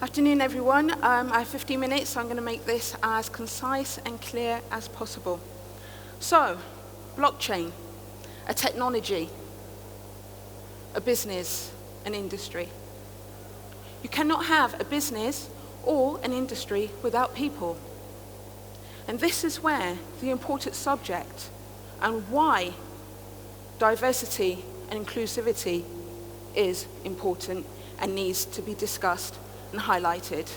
Afternoon, everyone. I have 15 minutes, so I'm going to make this as concise and clear as possible. So, blockchain, a technology, a business, an industry. You cannot have a business or an industry without people. And this is where the important subject and why diversity and inclusivity is important and needs to be discussed and highlighted.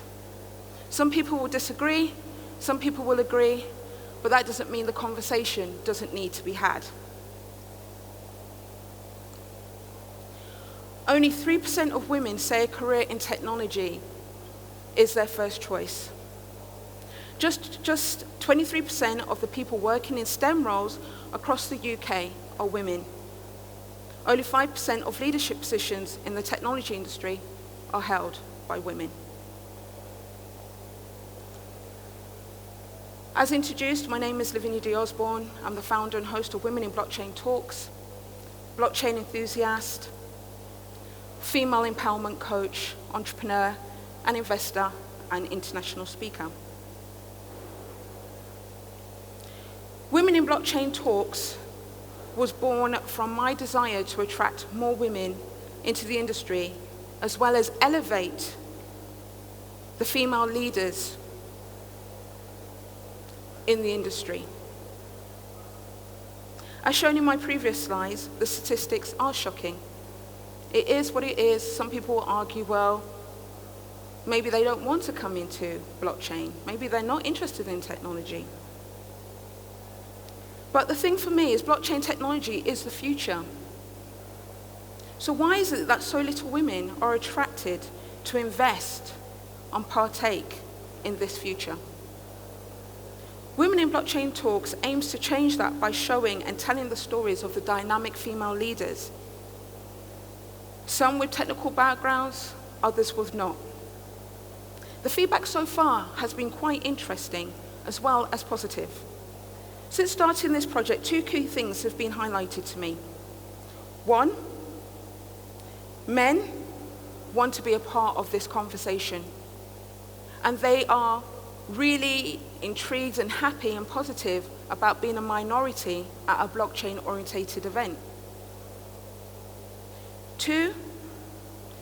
Some people will disagree, some people will agree, but that doesn't mean the conversation doesn't need to be had. Only 3% of women say a career in technology is their first choice. Just 23% of the people working in STEM roles across the UK are women. Only 5% of leadership positions in the technology industry are held by women. As introduced, my name is Lavinia D. Osbourne. I'm the founder and host of Women in Blockchain Talks, blockchain enthusiast, female empowerment coach, entrepreneur, and investor, and international speaker. Women in Blockchain Talks was born from my desire to attract more women into the industry, as well as elevate the female leaders in the industry. As shown in my previous slides, the statistics are shocking. It is what it is. Some people will argue, well, maybe they don't want to come into blockchain. Maybe they're not interested in technology. But the thing for me is blockchain technology is the future. So why is it that so little women are attracted to invest and partake in this future? Women in Blockchain Talks aims to change that by showing and telling the stories of the dynamic female leaders. Some with technical backgrounds, others with not. The feedback so far has been quite interesting, as well as positive. Since starting this project, two key things have been highlighted to me. One, men want to be a part of this conversation, and they are really intrigued and happy and positive about being a minority at a blockchain-orientated event. Two,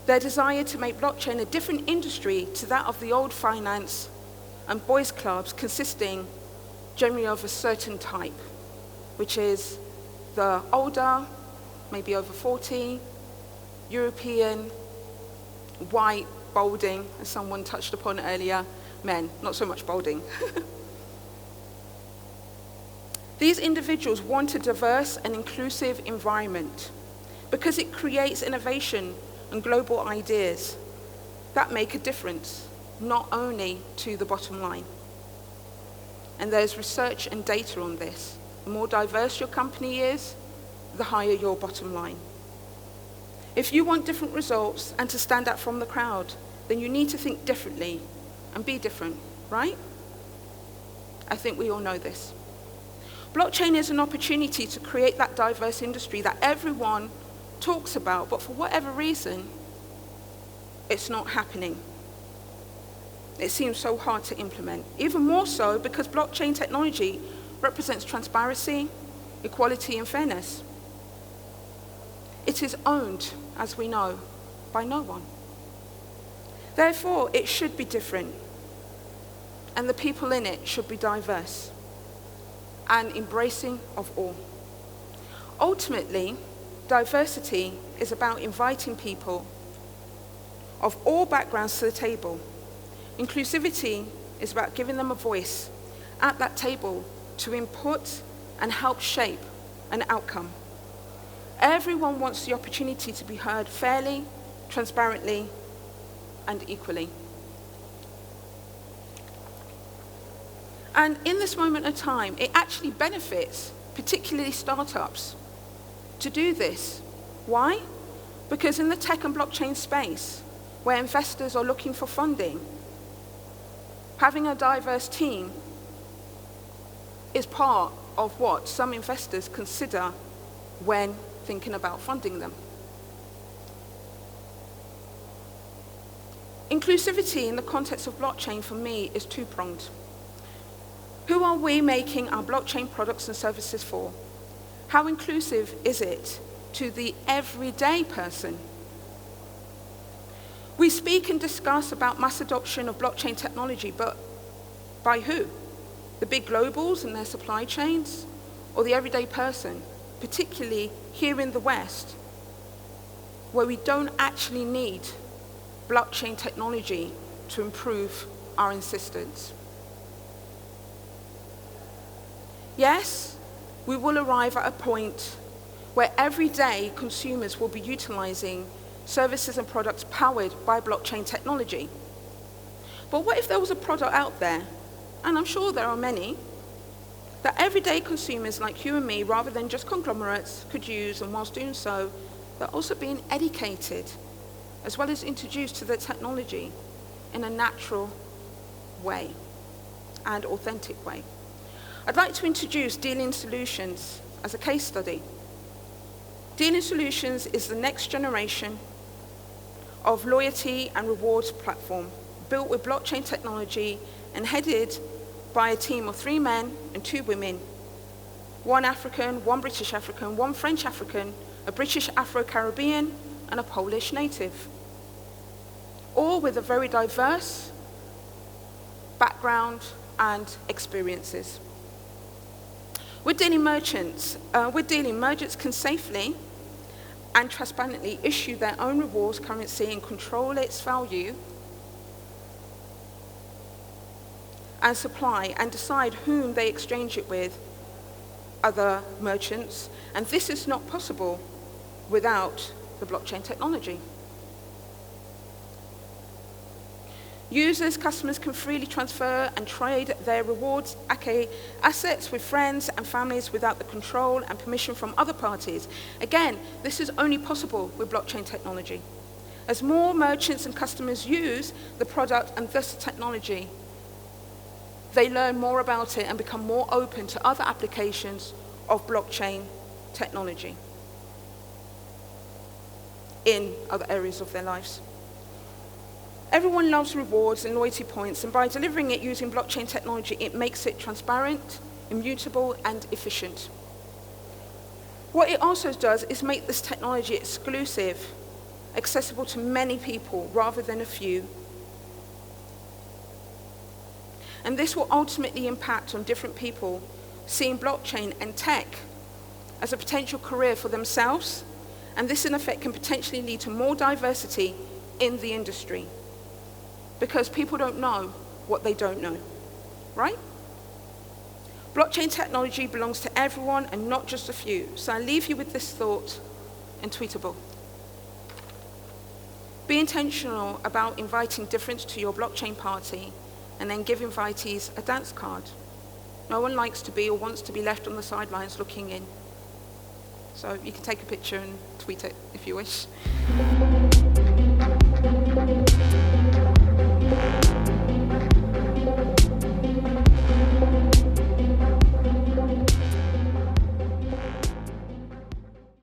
their desire to make blockchain a different industry to that of the old finance and boys clubs, consisting generally of a certain type, which is the older, maybe over 40, European, white, balding, as someone touched upon earlier, men, not so much balding. These individuals want a diverse and inclusive environment because it creates innovation and global ideas that make a difference, not only to the bottom line. And there's research and data on this. The more diverse your company is, the higher your bottom line. If you want different results and to stand out from the crowd, then you need to think differently and be different, right? I think we all know this. Blockchain is an opportunity to create that diverse industry that everyone talks about, but for whatever reason, it's not happening. It seems so hard to implement. Even more so because blockchain technology represents transparency, equality, and fairness. It is owned, as we know, by no one. Therefore, it should be different, and the people in it should be diverse and embracing of all. Ultimately, diversity is about inviting people of all backgrounds to the table. Inclusivity is about giving them a voice at that table to input and help shape an outcome. Everyone wants the opportunity to be heard fairly, transparently, and equally. And in this moment of time, it actually benefits, particularly startups, to do this. Why? Because in the tech and blockchain space, where investors are looking for funding, having a diverse team is part of what some investors consider when thinking about funding them. Inclusivity in the context of blockchain for me is two-pronged. Who are we making our blockchain products and services for? How inclusive is it to the everyday person? We speak and discuss about mass adoption of blockchain technology, but by who? The big globals and their supply chains, or the everyday person, particularly here in the West, where we don't actually need blockchain technology to improve our existence? Yes, we will arrive at a point where everyday consumers will be utilizing services and products powered by blockchain technology. But what if there was a product out there, and I'm sure there are many, that everyday consumers like you and me, rather than just conglomerates, could use, and whilst doing so, they're also being educated, as well as introduced to the technology in a natural way and authentic way. I'd like to introduce Dealing Solutions as a case study. Dealing Solutions is the next generation of loyalty and rewards platform built with blockchain technology and headed by a team of 3 men and 2 women, 1 African, 1 British African, 1 French African, a British Afro-Caribbean, and a Polish native, all with a very diverse background and experiences. With dealing merchants can safely and transparently issue their own rewards currency and control its value and supply, and decide whom they exchange it with other merchants. And this is not possible without the blockchain technology. Users, customers can freely transfer and trade their rewards, aka assets, with friends and families without the control and permission from other parties. Again, this is only possible with blockchain technology. As more merchants and customers use the product and thus the technology, they learn more about it and become more open to other applications of blockchain technology in other areas of their lives. Everyone loves rewards and loyalty points, and by delivering it using blockchain technology, it makes it transparent, immutable, and efficient. What it also does is make this technology exclusive, accessible to many people rather than a few. And this will ultimately impact on different people seeing blockchain and tech as a potential career for themselves, and this in effect can potentially lead to more diversity in the industry, because people don't know what they don't know, right? Blockchain technology belongs to everyone and not just a few. So I leave you with this thought and tweetable. Be intentional about inviting difference to your blockchain party, and then give invitees a dance card. No one likes to be or wants to be left on the sidelines looking in. So you can take a picture and tweet it if you wish.